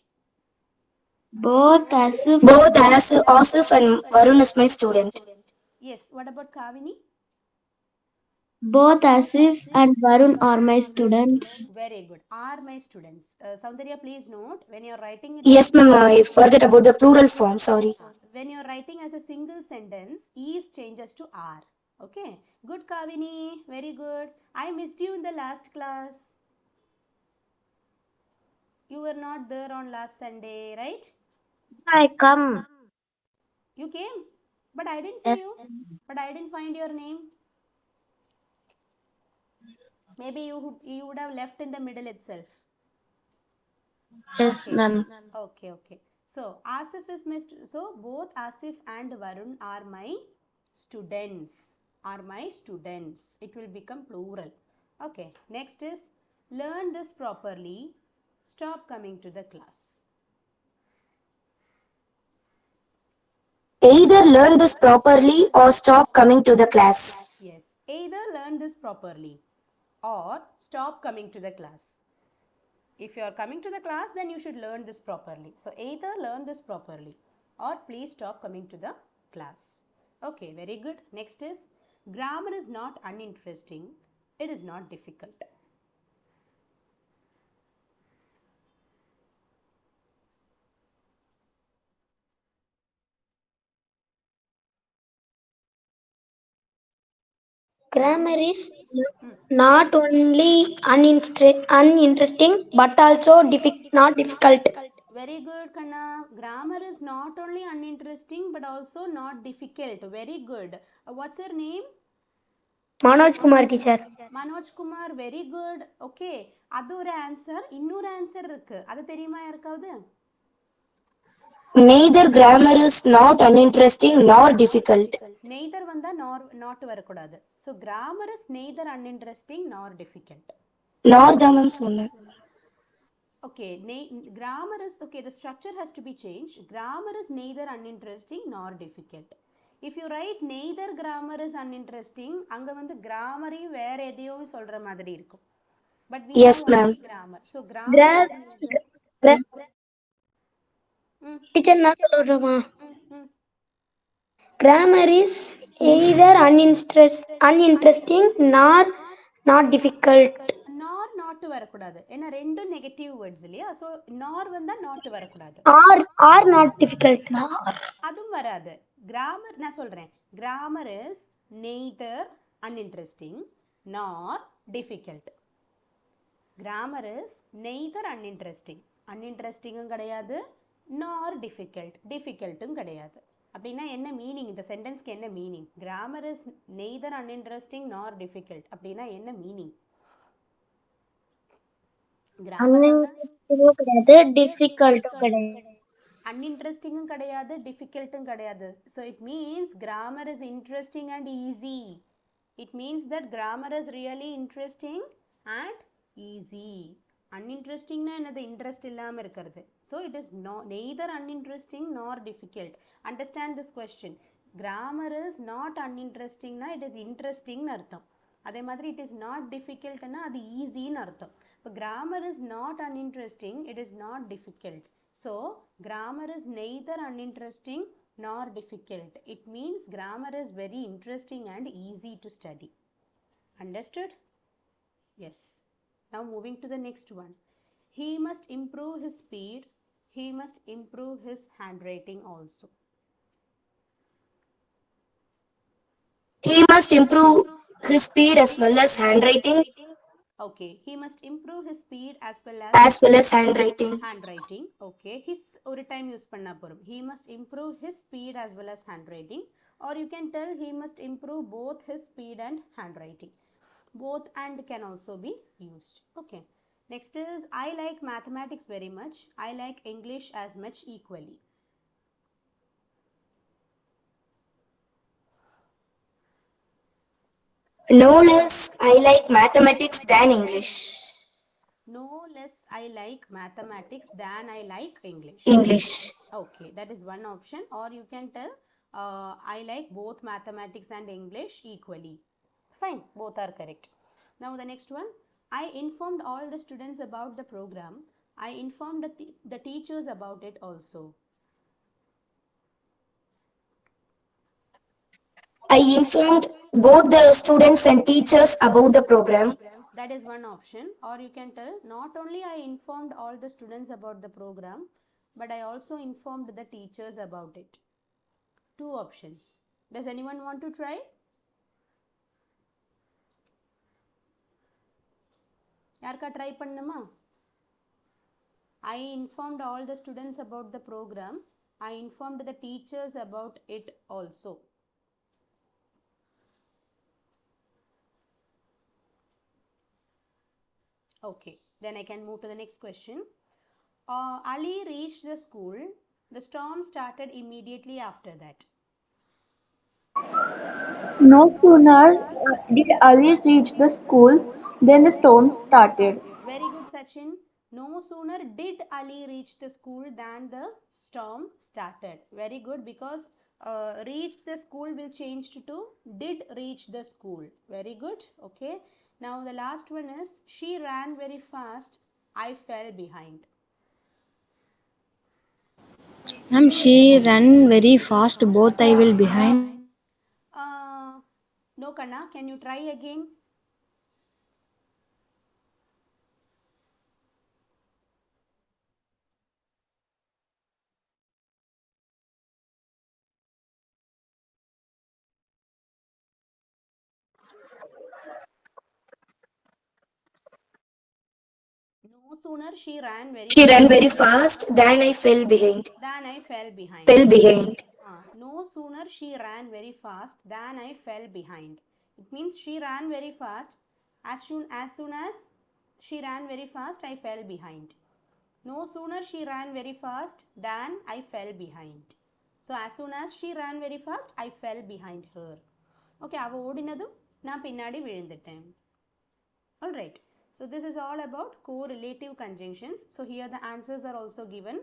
Speaker 4: Both as if
Speaker 2: Both Asif and Varun is my student.
Speaker 1: Yes, what about Kavini?
Speaker 4: both Asif and Varun are my students.
Speaker 1: Very good. Are my students. Soundarya, please note when you are writing it.
Speaker 2: Yes, ma'am. I forgot about the plural form. Sorry.
Speaker 1: When you are writing as a single sentence, is changes to are. Okay. Good, Kavini. Very good. I missed you in the last class. You were not there on last Sunday, right?
Speaker 9: I come.
Speaker 1: You came, but I didn't see you. But I didn't find your name. Maybe you would have left in the middle itself.
Speaker 9: Yes,
Speaker 1: Okay.
Speaker 9: ma'am.
Speaker 1: Okay, okay. So Asif is my so both Asif and Varun are my students. Are my students. It will become plural. Okay. Next is learn this properly. Stop coming to the class.
Speaker 2: Either learn this properly or stop coming to the class.
Speaker 1: Yes. Either learn this properly or stop coming to the class. If you are coming to the class, then you should learn this properly. So either learn this properly or please stop coming to the class. Okay, very good. Next is grammar is not uninteresting. It is not difficult.
Speaker 9: Grammar is not only uninteresting but also not difficult.
Speaker 1: Very good, Kanna. Grammar is not only uninteresting but also not difficult. Very good. What's your name?
Speaker 9: Manoj Kumar teacher.
Speaker 1: Manoj Kumar, very good. Okay. அது ஒரு answer. இன்னொரு answer இருக்கு. அது தெரியுமா யாருக்காவது?
Speaker 2: Neither grammar is not uninteresting nor difficult.
Speaker 1: Neither வந்தா not வரக்கூடாது. So grammar is neither uninteresting nor difficult.
Speaker 2: Nor தான் மேம் சொன்னேன்.
Speaker 1: Okay, grammar is okay. The structure has to be changed. Grammar is neither uninteresting nor difficult. If you write neither grammar is uninteresting, அங்க வந்து கிராமரையும் வேற எதையோ சொல்ற மாதிரி இருக்கும். But we
Speaker 2: Yes,
Speaker 1: have only
Speaker 2: ma'am.
Speaker 1: grammar. So grammar
Speaker 9: Teacher நான் சொல்றேமா.
Speaker 1: mm.
Speaker 9: Grammar is either uninteresting nor not difficult.
Speaker 1: நார் not வரக்கூடாது. ஏன்னா ரெண்டும் நெகட்டிவ் வேர்ட்ஸ் இல்லையா? ஸோ நார் வந்தா நாட் வரக்கூடாது.
Speaker 9: Or not difficult.
Speaker 1: அதுவும் வராது. கிராமர் நான் சொல்றேன். Grammar is neither uninteresting nor difficult. Grammar is neither uninteresting. அன்இன்ட்ரெஸ்டிங்கும் கிடையாது, நார் டிஃபிகல்ட். டிஃபிகல்ட்டும் கிடையாது. அப்படின்னா என்ன மீனிங்? இந்த சென்டென்ஸ்க்கு என்ன meaning? Grammar is neither uninteresting nor difficult அப்படின்னா என்ன மீனிங்? அன்இன்ட்ரெஸ்டிங்கும் கிடையாது, டிஃபிகல்ட்டும் கிடையாது. So it means grammar is interesting and easy. It means that grammar is really interesting and easy. Uninteresting na enadhu interest illama irukkiradhu. So it is neither uninteresting nor difficult. Understand this question. Grammar is not uninteresting na it is interesting nu artham. அதே மாதிரி it is not difficult na அது easy nu artham. இப்போ grammar is not uninteresting, it is not difficult. So grammar is neither uninteresting nor difficult. It means grammar is very interesting and easy to study. Understood? Yes. Now moving to the next one. He must improve his speed. He must improve his handwriting also.
Speaker 2: He must improve his speed as well as handwriting.
Speaker 1: Okay. He must improve his speed as well as
Speaker 2: handwriting.
Speaker 1: Okay. His ஒரு time use பண்ணா போறோம். He must improve his speed as well as handwriting, or you can tell he must improve both his speed and handwriting. Both and can also be used. Okay. Next is I like mathematics very much. I like English as much equally.
Speaker 2: No less I like mathematics than English.
Speaker 1: No less I like mathematics than I like English. Okay, that is one option. Or you can tell I like both mathematics and English equally. Fine, both are correct. Now the next one. I informed all the students about the program. I informed the teachers about it also.
Speaker 2: I informed both the students and teachers about the program.
Speaker 1: That is one option. Or you can tell not only I informed all the students about the program, but I also informed the teachers about it. Two options. Does anyone want to try? யாருக்கா try பண்ணுமா? I informed all the students about the program. I informed the teachers about it also. Okay, then I can move to the next question. Ali reached the school The storm started immediately after that.
Speaker 4: No sooner did Ali reach the school than the storm started.
Speaker 1: Very good, Sachin. No sooner did Ali reach the school than the storm started. Very good, because reached the school will change to did reach the school. Very good. Okay. Now the last one is she ran very fast. I fell behind.
Speaker 5: Ma'am, she ran very fast. Both I will behind.
Speaker 1: Uh, no, Kanna. Can you try again? No sooner she ran very
Speaker 2: She ran very
Speaker 1: fast
Speaker 2: fast, then I fell behind.
Speaker 1: than I fell behind.
Speaker 2: Fell behind.
Speaker 1: No sooner she ran very fast than I fell behind. It means she ran very fast. As soon as she ran very fast, I fell behind. No sooner she ran very fast than I fell behind. So as soon as she ran very fast, I fell behind her. Okay, அவ ஓடினதும் நான் பின்னாடி விழுந்துட்டேன். Alright, so this is all about correlative conjunctions. So here the answers are also given.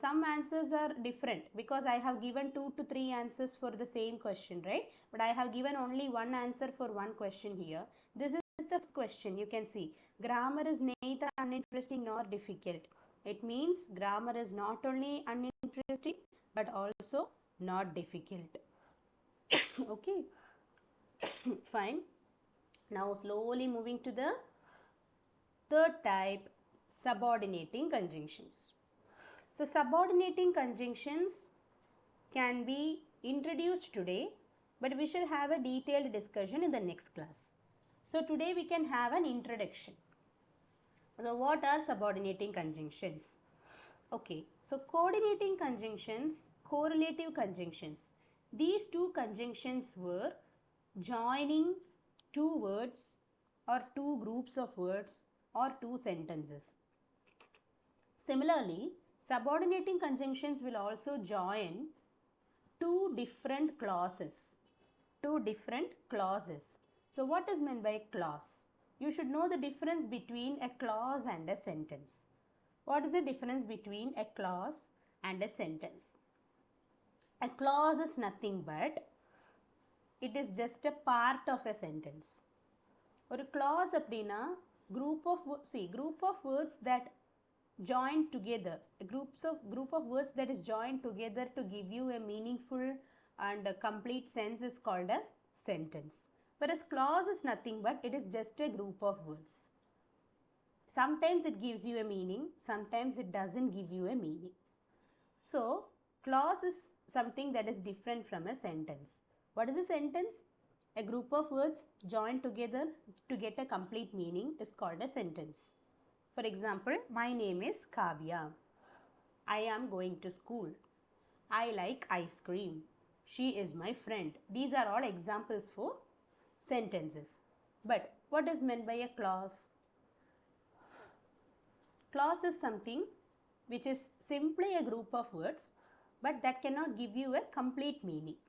Speaker 1: Some answers are different because I have given 2 to 3 answers for the same question, right? But I have given only one answer for one question here. This is the question. You can see grammar is neither uninteresting nor difficult. It means grammar is not only uninteresting but also not difficult. Okay, fine. Now slowly moving to the third type, subordinating conjunctions. So subordinating conjunctions can be introduced today, but we shall have a detailed discussion in the next class. So today we can have an introduction. So what are subordinating conjunctions? Okay, so coordinating conjunctions, correlative conjunctions. These two conjunctions were joining two words or two groups of words or two sentences. Similarly, subordinating conjunctions will also join two different clauses. Two different clauses. So what is meant by clause? You should know the difference between a clause and a sentence. What is the difference between a clause and a sentence? A clause is nothing but it is just a part of a sentence. ஒரு clause அப்படின்னா group of words that join together, a group of words that is joined together to give you a meaningful and a complete sense is called a sentence. Whereas clause is nothing but it is just a group of words. Sometimes it gives you a meaning, sometimes it doesn't give you a meaning. So clause is something that is different from a sentence. What is a sentence? A group of words joined together to get a complete meaning is called a sentence. For example, my name is Kavya. I am going to school. I like ice cream. She is my friend. These are all examples for sentences. But what is meant by a clause? Clause is something which is simply a group of words but that cannot give you a complete meaning.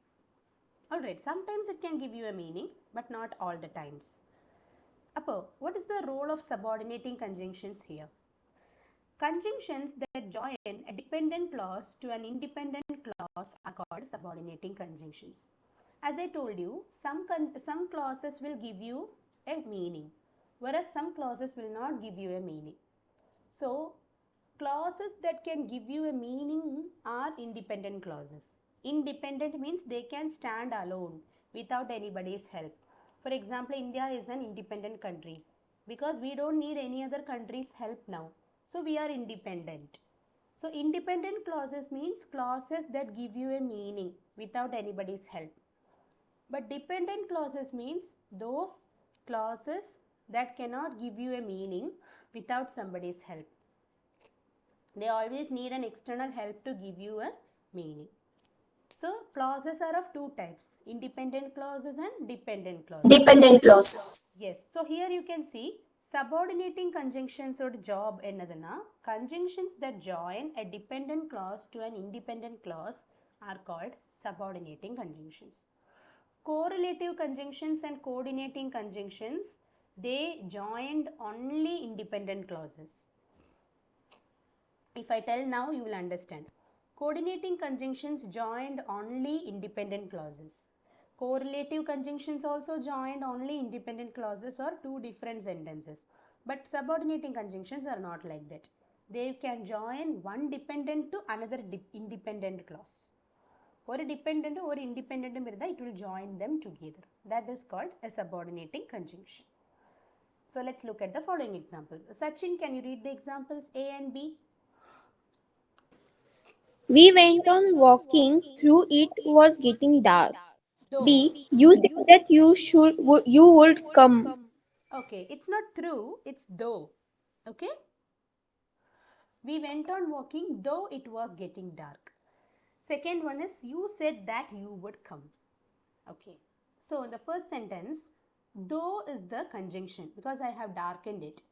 Speaker 1: Alright, sometimes it can give you a meaning but not all the times. Appo, what is the role of subordinating conjunctions here? Conjunctions that join a dependent clause to an independent clause are called subordinating conjunctions. As I told you, some clauses will give you a meaning, whereas some clauses will not give you a meaning. So, clauses that can give you a meaning are independent clauses. Independent means they can stand alone without anybody's help. For example, India is an independent country because we don't need any other country's help now. So, we are independent. So, independent clauses means clauses that give you a meaning without anybody's help. But dependent clauses means those clauses that cannot give you a meaning without somebody's help. They always need an external help to give you a meaning. So clauses are of two types, independent clauses and dependent clauses.
Speaker 2: Dependent clause.
Speaker 1: Yes, so here you can see Subordinating conjunctions or job என்னதுன்னா conjunctions that join a dependent clause to an independent clause are called subordinating conjunctions. Correlative conjunctions and coordinating conjunctions, they joined only independent clauses. If I tell now, you will understand. Coordinating conjunctions joined only independent clauses. Correlative conjunctions also joined only independent clauses or two different sentences. But subordinating conjunctions are not like that. They can join one dependent to another independent clause. Or dependent or independent, it will join them together. That is called a subordinating conjunction. So let's look at the following examples. Sachin, can you read the examples A and B?
Speaker 4: We went on walking through it was getting dark.
Speaker 1: Though.
Speaker 4: B. You said that you would come.
Speaker 1: Okay, it's not through, it's though. Okay. We went on walking though it was getting dark. Second one is you said that you would come. Okay. So in the first sentence, though is the conjunction because I have darkened it.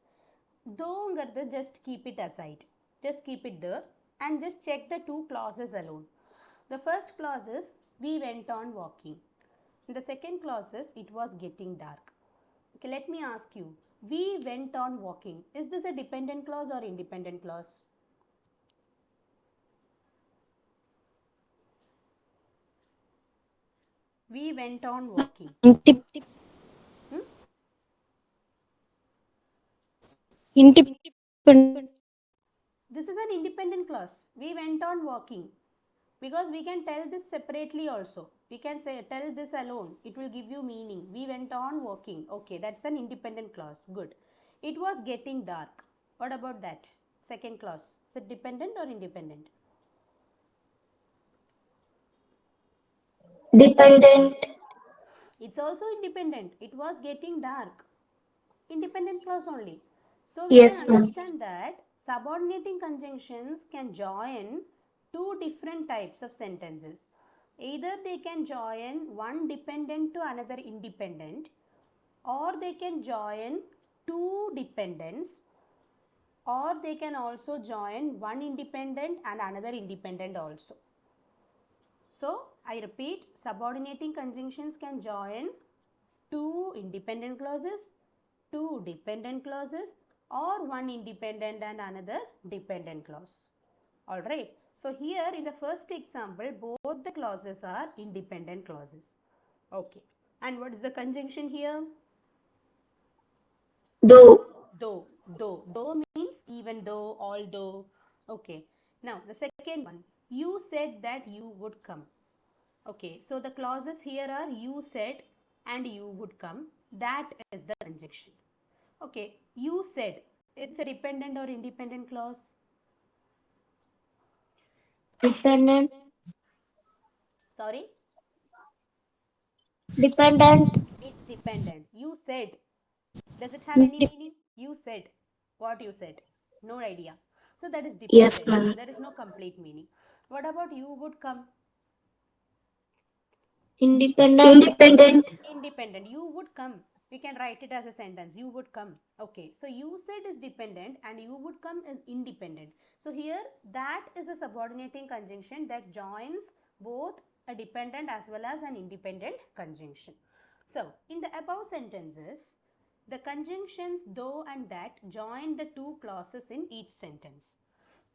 Speaker 1: Though just keep it aside. Just keep it there and just check the two clauses alone. The first clause is we went on walking. The second clause is it was getting dark. Okay, let me ask you. We went on walking. Is this a dependent clause or independent clause? We went on walking. Hmm?
Speaker 4: Independent.
Speaker 1: This is an independent clause. We went on walking. Because we can tell this separately also. We can say tell this alone. It will give you meaning. We went on walking. Okay, that's an independent clause. Good. It was getting dark. What about that? Second clause. Is it dependent or independent?
Speaker 2: Dependent.
Speaker 1: It's also independent. It was getting dark. Independent clause only. So we can
Speaker 2: Yes, ma'am.
Speaker 1: understand that subordinating conjunctions can join two different types of sentences. Either they can join one dependent to another independent, or they can join two dependents, or they can also join one independent and another independent also. So I repeat, subordinating conjunctions can join two independent clauses, two dependent clauses, or one independent and another dependent clause. Alright. So here in the first example, both the clauses are independent clauses. Okay. And what is the conjunction here?
Speaker 2: Though.
Speaker 1: Though. Though means even though, although. Okay. Now the second one. You said that you would come. Okay. So the clauses here are you said and you would come. That is the conjunction. Okay. You said. It's a dependent or independent clause?
Speaker 4: Dependent.
Speaker 1: Sorry?
Speaker 4: Dependent.
Speaker 1: It's dependent. You said. Does it have any meaning? You said. What you said? No idea. So that is
Speaker 2: Yes,
Speaker 1: dependent.
Speaker 2: ma'am.
Speaker 1: There is no complete meaning. What about you would come?
Speaker 4: Independent.
Speaker 2: Independent.
Speaker 1: Independent. You would come. We can write it as a sentence. You would come. Okay. So you said is dependent and you would come is independent. So here that is a subordinating conjunction that joins both a dependent as well as an independent conjunction. So in the above sentences, the conjunctions though and that join the two clauses in each sentence.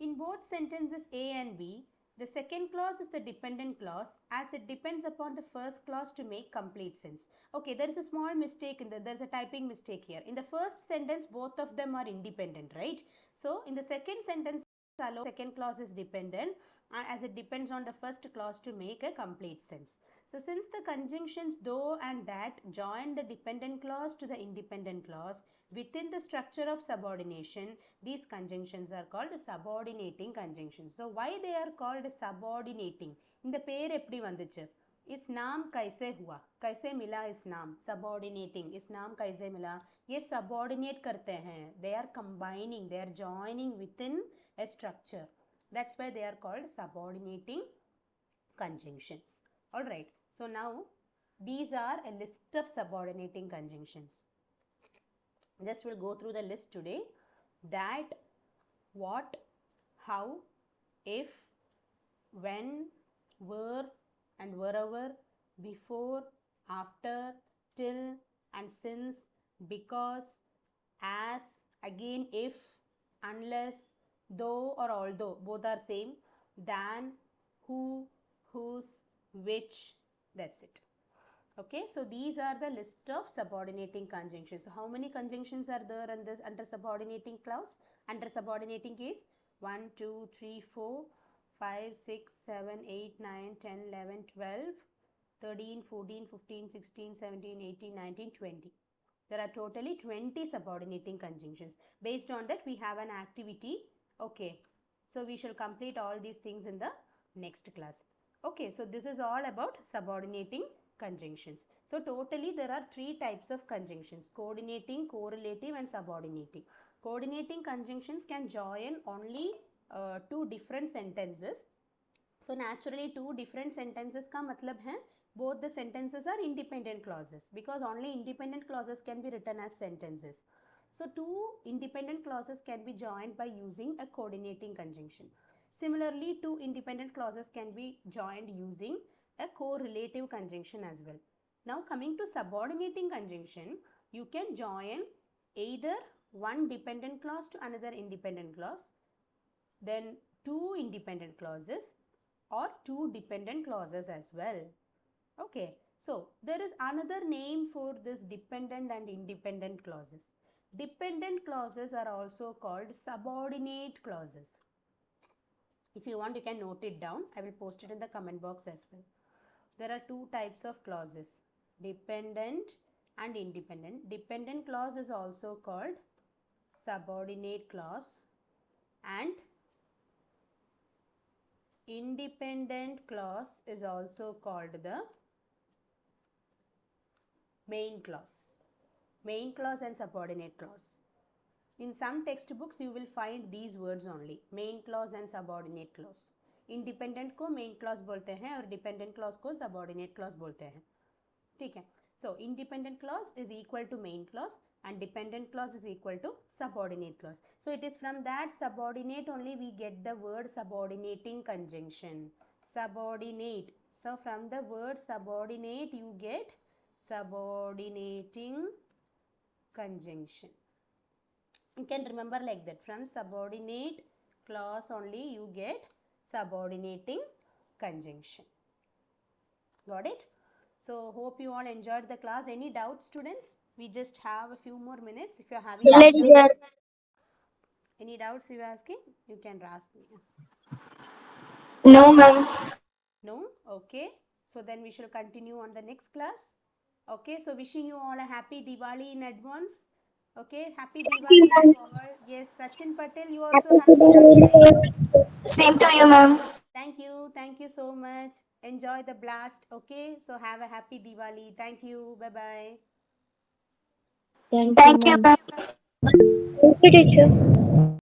Speaker 1: In both sentences A and B, the second clause is the dependent clause as it depends upon the first clause to make complete sense. Okay, there is a small mistake there is a typing mistake here. In the first sentence, both of them are independent, right? So, in the second sentence, second clause is dependent as it depends on the first clause to make a complete sense. So, since the conjunctions though and that join the dependent clause to the independent clause, within the structure of subordination, these conjunctions are called subordinating conjunctions. So why they are called subordinating? இந்த பேர் எப்படி வந்துச்சு? इस नाम कैसे हुआ? कैसे मिला इस नाम? Subordinating. इस नाम कैसे मिला? ये subordinate करते हैं. They are combining. They are joining within a structure. That's why they are called subordinating conjunctions. Alright. So now these are a list of subordinating conjunctions. Just we'll go through the list today. That, what, how, if, when, where, and wherever, before, after, till, and since, because, as, again, if, unless, though or although, both are same, than, who, whose, which, that's it. Okay, so these are the list of subordinating conjunctions. So how many conjunctions are there under subordinating clause? Under subordinating case, 1, 2, 3, 4, 5, 6, 7, 8, 9, 10, 11, 12, 13, 14, 15, 16, 17, 18, 19, 20. There are totally 20 subordinating conjunctions. Based on that, we have an activity. Okay, so we shall complete all these things in the next class. Okay, so this is all about subordinating conjunctions. So totally there are three types of conjunctions: coordinating, correlative, and subordinating. Coordinating conjunctions can join only two different sentences. So naturally two different sentences का मतलब है both the sentences are independent clauses, because only independent clauses can be written as sentences. So two independent clauses can be joined by using a coordinating conjunction. Similarly, two independent clauses can be joined using a correlative conjunction as well. Now coming to subordinating conjunction, you can join either one dependent clause to another independent clause, then two independent clauses, or two dependent clauses as well. Okay, so there is another name for this dependent and independent clauses. Dependent clauses are also called subordinate clauses. If you want, you can note it down. I will post it in the comment box as well. There are two types of clauses, dependent and independent. Dependent clause is also called subordinate clause, and independent clause is also called the main clause. Main clause and subordinate clause. In some textbooks you will find these words only, main clause and subordinate clause. Independent को main clause बोलते हैं और dependent clause को subordinate clause बोलते हैं. ठीक है. So independent clause is equal to main clause and dependent clause is equal to subordinate clause. So it is from that subordinate only we get the word subordinating conjunction. Subordinate. So from the word subordinate you get subordinating conjunction. You can remember like that, from subordinate clause only you get subordinating conjunction. Got it? So hope you all enjoyed the class. Any doubts, students? We just have a few more minutes. If you are having any doubts you are asking, you can ask me.
Speaker 2: No, ma'am.
Speaker 1: No? Okay. So then we shall continue on the next class. Okay. So wishing you all a happy Diwali in advance. Okay. Happy Diwali to all. Yes, Sachin Patel, you also happy Diwali.
Speaker 2: Same to you, ma'am.
Speaker 1: Thank you. Thank you so much. Enjoy the blast. Okay. So have a happy Diwali. Thank you. Bye-bye.
Speaker 4: Thank you,
Speaker 2: Thank you,
Speaker 4: ma'am.
Speaker 2: ma'am.
Speaker 9: Thank you, teacher.